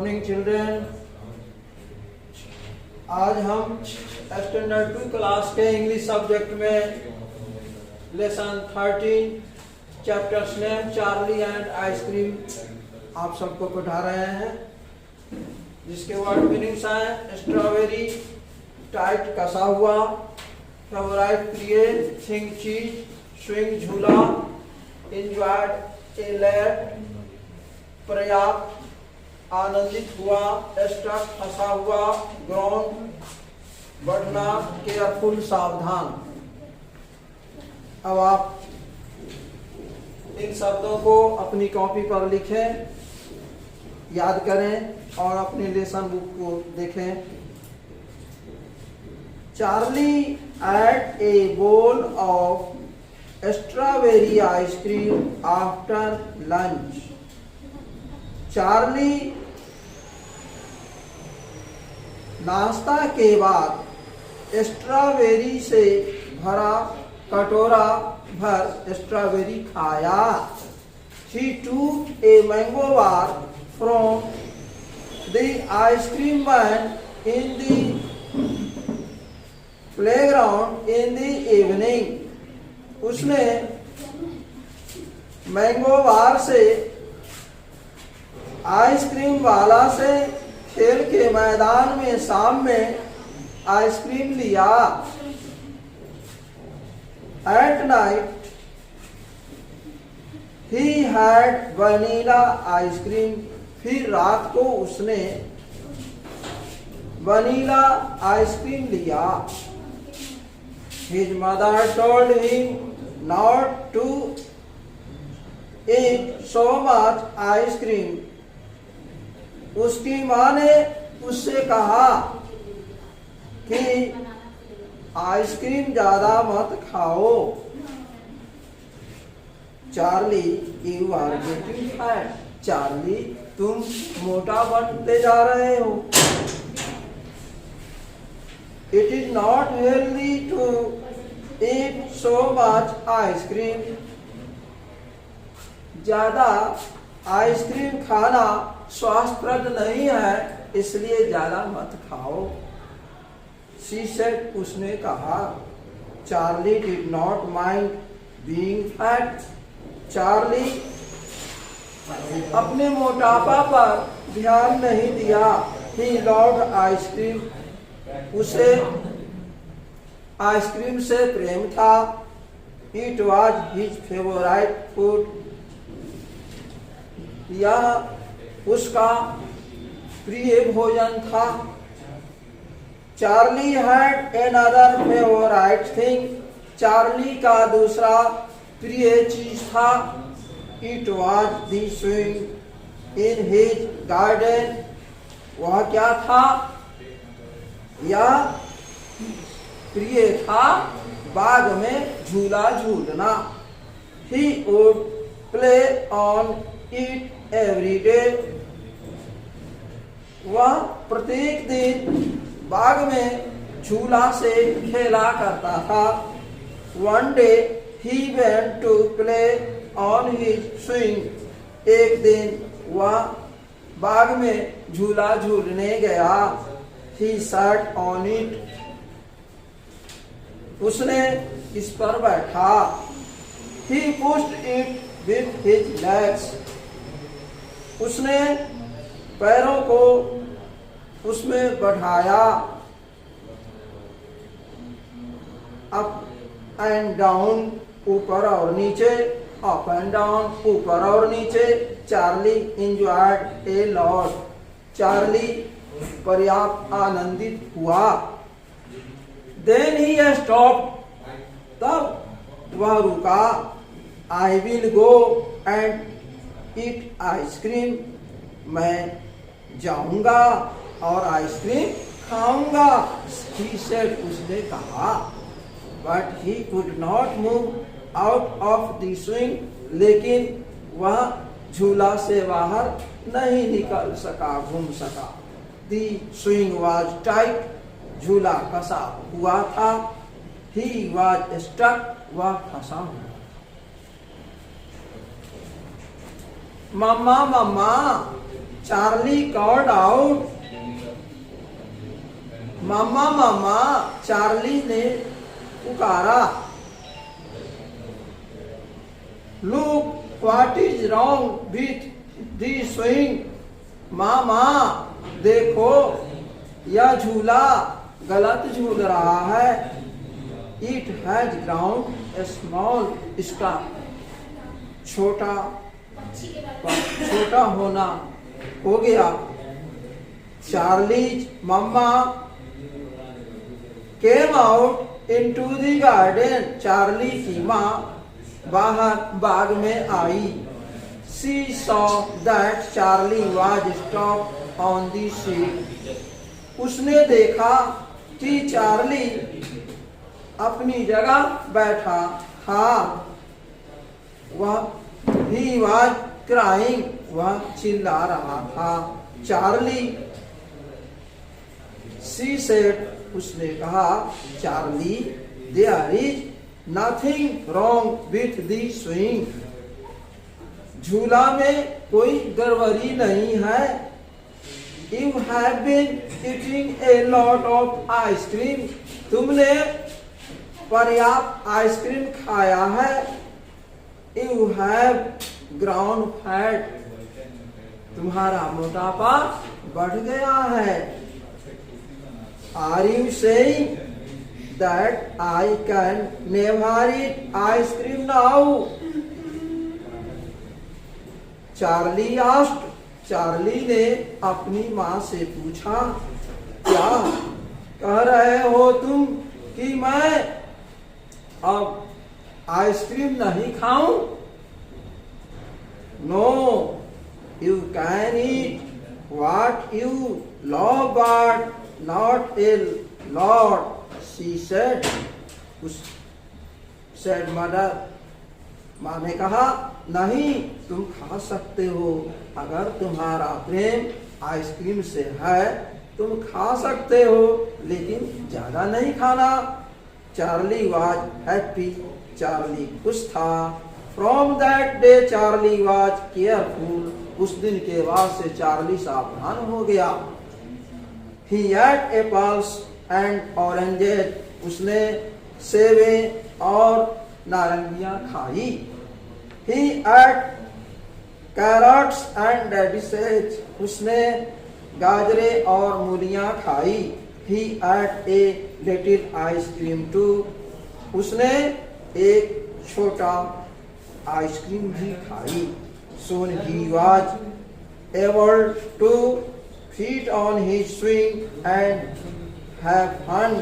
Morning children. आज हम standard 2 class के इंग्लिश सब्जेक्ट में lesson 13 chapters name Charlie and ice cream आप सबको पढ़ा रहे हैं, जिसके वर्ड मीनिंग्स हैं स्ट्रॉबेरी, टाइट कसा हुआ, फेवराइट प्रिय, थिंग चीज, स्विंग झूला, एंजॉयड एलेट पर्याप्त, आनंदित हुआ, स्टक फंसा हुआ, ग्राउंड बढ़ना, केयरफुल सावधान। अब आप इन शब्दों को अपनी कॉपी पर लिखें, याद करें और अपने लेसन बुक को देखें। Charlie ate a bowl of strawberry ice cream after lunch. Charlie नाश्ता के बाद स्ट्रॉबेरी से भरा कटोरा भर स्ट्रॉबेरी खाया। He took a mango bar from the ice cream man in the playground in the evening. उसने मैंगो बार से आइसक्रीम वाला से खेल के मैदान में शाम में आइसक्रीम लिया। At night he had vanilla ice cream. फिर रात को उसने वनीला आइसक्रीम लिया। His mother told him not to eat so much ice cream. उसकी माँ ने उससे कहा कि आइसक्रीम ज्यादा मत खाओ। Charlie you are getting fat. Charlie तुम मोटा बनते जा रहे हो। It is not healthy to eat so much ice cream. ज्यादा आइसक्रीम खाना स्वास्थ्यप्रद नहीं है, इसलिए ज्यादा मत खाओ। She said, उसने कहा। Charlie did not mind being fat. Charlie अपने मोटापा पर ध्यान नहीं दिया। He loved ice cream. उसे आइसक्रीम से प्रेम था। It was his favorite food. यह उसका प्रिय भोजन था। Charlie had another favourite thing. Charlie का दूसरा प्रिय चीज था। It was the swing in his garden. वह क्या था? यह प्रिय था बाग में झूला झूलना। He would play on it every day. वह प्रत्येक दिन बाग में झूला से खेला करता था। One day he went to play on his swing. एक दिन वह बाग में झूला झूलने गया। He sat on it. उसने इस पर बैठा। He pushed it with his legs. उसने पैरों को उसमें बढ़ाया। अप एंड डाउन, ऊपर और नीचे, अप एंड डाउन, ऊपर और नीचे। Charlie enjoyed a lot. Charlie पर्याप्त आनंदित हुआ। Then he stopped. तब वह रुका। I will go and eat ice cream. मैं जाऊंगा और आइसक्रीम खाऊंगा। He said, उसने कहा। But he could not move out of the swing. लेकिन वह झूला से बाहर नहीं निकल सका, घूम सका। The swing was tight. झूला कसा हुआ था। He was stuck. वह फंसा हुआ। Mamma mamma Charlie called out, मामा मामा, चार्ली ने पुकारा। Look what is wrong with the swing, मामा देखो यह झूला गलत झूल रहा है। It has ground a small, इसका छोटा होना हो गया। Charlie's mamma came out into the garden, Charlie की माँ बाहर बाग में आई। She saw that Charlie was stopped on the seat. उसने देखा कि चार्ली अपनी जगह बैठा था। वह he was crying, वह चिल्ला रहा था। चार्ली, she said, उसने कहा, Charlie, there is nothing wrong with the swing. झूला में कोई गड़बड़ी नहीं है। You have been eating a lot of ice cream. तुमने पर्याप्त आइसक्रीम खाया है। You have grown fat. तुम्हारा मोटापा बढ़ गया है। Are you saying that I can never eat ice cream now? Charlie asked, Charlie ने अपनी माँ से पूछा, क्या कह रहे हो तुम कि मैं अब आइसक्रीम नहीं खाऊं? No, you can eat what you love but not a lot, she said, said mother, माँ ने कहा, नहीं तुम खा सकते हो, अगर तुम्हारा प्रेम आइसक्रीम से है तुम खा सकते हो, लेकिन ज्यादा नहीं खाना। चार्ली वाज हैप्पी, चार्ली खुश था। From that day Charlie was careful, उस दिन के बाद से चार्ली सावधान हो गया। ही एट एप्पल्स एंड ऑरेंजेस, उसने सेबे और नारंगियां खाई। He ate carrots and radishes, उसने गाजरें और मूलियां खाई। He ate a little ice cream too, उसने एक छोटा आइसक्रीम भी खाई। Soon he was able to sit on his swing and have fun.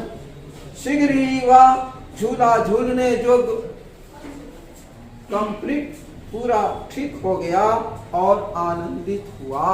शीघ्र ही वह झूला झूलने जोग कंप्लीट पूरा ठीक हो गया और आनंदित हुआ।